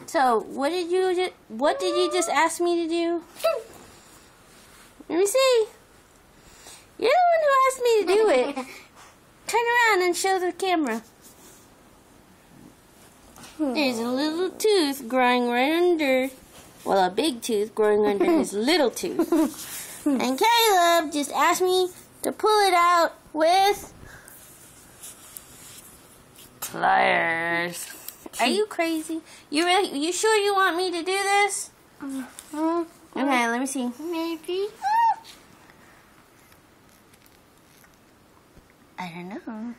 So, what did you just ask me to do? Let me see. You're the one who asked me to do it. Turn around and show the camera. There's a little tooth growing right under, well, a big tooth growing under his little tooth. And Caleb just asked me to pull it out with pliers. Are you crazy? You sure you want me to do this? Okay, let me see. Maybe. I don't know.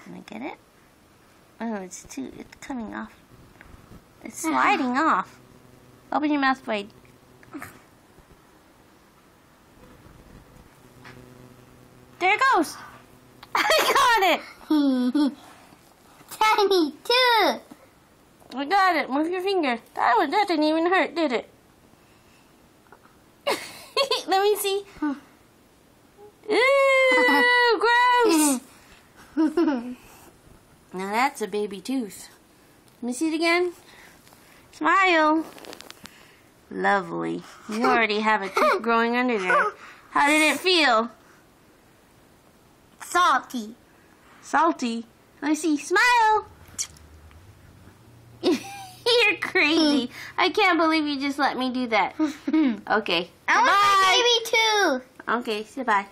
Can I get it? Oh, it's coming off. It's sliding off. Open your mouth wide. There it goes. I got it. Tiny too. I got it. Move your finger. That didn't even hurt, did it? Let me see. Ooh, gross. Now that's a baby tooth. Let me see it again. Smile. Lovely. You already have a tooth growing under there. How did it feel? Salty. Salty. Let me see. Smile. You're crazy. I can't believe you just let me do that. Okay. I want my baby too. Okay, say bye.